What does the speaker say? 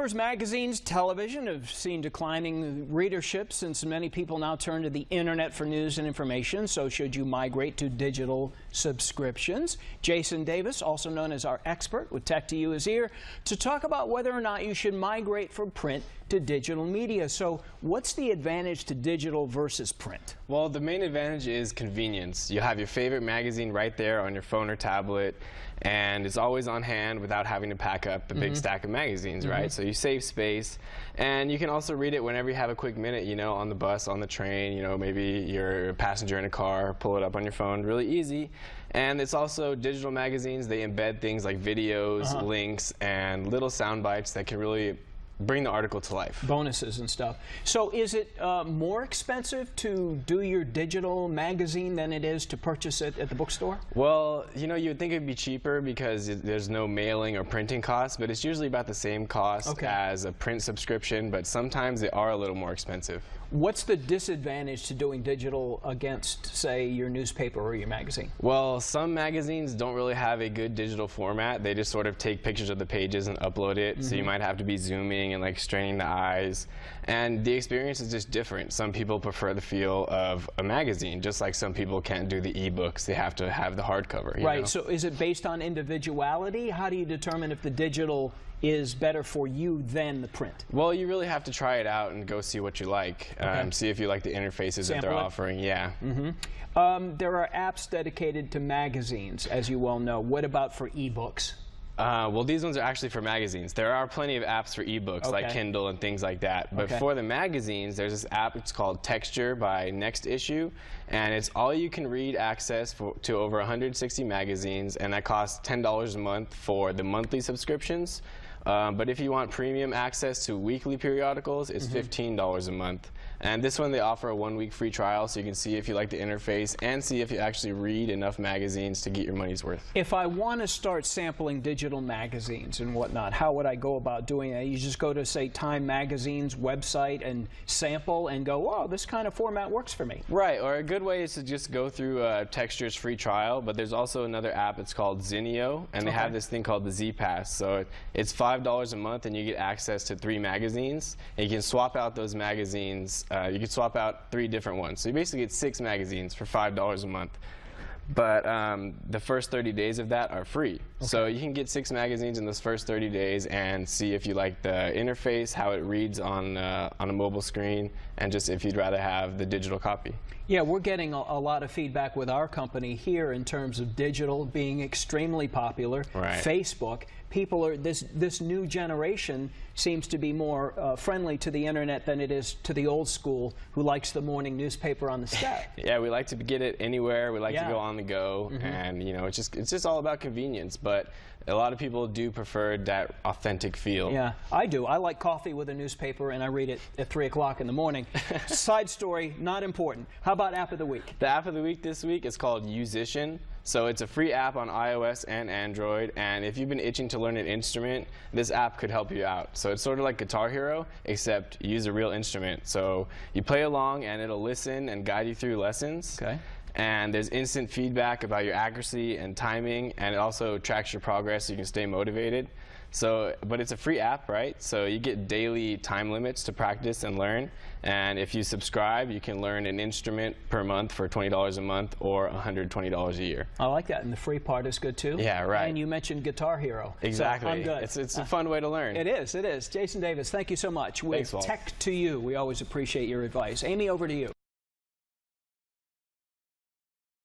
Newspapers, magazines, television have seen declining readership since many people now turn to the internet for news and information. So should you migrate to digital subscriptions? Jason Davis, also known as our expert with Tech to You, is here to talk about whether or not you should migrate from print to digital media. So what's the advantage to digital versus print? Well, the main advantage is convenience. You have your favorite magazine right there on your phone or tablet, and it's always on hand without having to pack up a big stack of magazines, right? So you save space, and you can also read it whenever you have a quick minute, you know, on the bus, on the train, you know, maybe you're a passenger in a car, pull it up on your phone, really easy. And it's also digital magazines. They embed things like videos, links, and little sound bites that can really bring the article to life. Bonuses and stuff. So is it more expensive to do your digital magazine than it is to purchase it at the bookstore? Well, you know, you would think it would be cheaper because there's no mailing or printing costs, but it's usually about the same cost as a print subscription, but sometimes they are a little more expensive. What's the disadvantage to doing digital against, say, your newspaper or your magazine? Well, some magazines don't really have a good digital format. They just sort of take pictures of the pages and upload it, so you might have to be zooming and like straining the eyes, and the experience is just different. Some people prefer the feel of a magazine, just like some people can't do the e-books. They have to have the hardcover. You know? So is it based on individuality? How do you determine if the digital is better for you than the print? Well, you really have to try it out and go see what you like. See if you like the interfaces that they're offering. Yeah. There are apps dedicated to magazines, as you well know. What about for e-books? Well, these ones are actually for magazines. There are plenty of apps for ebooks like Kindle and things like that. But for the magazines, there's this app. It's called Texture by Next Issue, and it's all you can read access to over 160 magazines, and that costs $10 a month for the monthly subscriptions. But if you want premium access to weekly periodicals, it's $15 a month. And this one, they offer a 1-week free trial, so you can see if you like the interface and see if you actually read enough magazines to get your money's worth. If I want to start sampling digital magazines and whatnot, how would I go about doing that? You just go to, say, Time Magazine's website and sample and go, oh, this kind of format works for me. Right, or a good way is to just go through Texture's free trial, but there's also another app. It's called Zinio, and they have this thing called the Z Pass. So it's $5 a month, and you get access to 3 magazines, and you can swap out those magazines. You can swap out 3 different ones. So you basically get 6 magazines for $5 a month. But the first 30 days of that are free. So you can get 6 magazines in those first 30 days and see if you like the interface, how it reads on a mobile screen, and just if you'd rather have the digital copy. Yeah, we're getting a lot of feedback with our company here in terms of digital being extremely popular. Facebook, people are, this new generation seems to be more friendly to the internet than it is to the old school who likes the morning newspaper on the step. Yeah, we like to get it anywhere. We like to go on the go, and you know, it's just all about convenience. But a lot of people do prefer that authentic feel. Yeah, I do. I like coffee with a newspaper, and I read it at 3 o'clock in the morning. Side story, not important. How about app of the week? The app of the week this week is called Musician. So it's a free app on iOS and Android, and if you've been itching to learn an instrument, this app could help you out. So it's sort of like Guitar Hero, except you use a real instrument. So you play along, and it'll listen and guide you through lessons. And there's instant feedback about your accuracy and timing, and it also tracks your progress so you can stay motivated. So, but it's a free app, right? So you get daily time limits to practice and learn. And if you subscribe, you can learn an instrument per month for $20 a month or $120 a year. I like that, and the free part is good too. Yeah, right. And you mentioned Guitar Hero. Exactly. So I'm good. It's a fun way to learn. It is. It is. Jason Davis, thank you so much. With Thanks, Walt. Tech to You, we always appreciate your advice. Amy, over to you.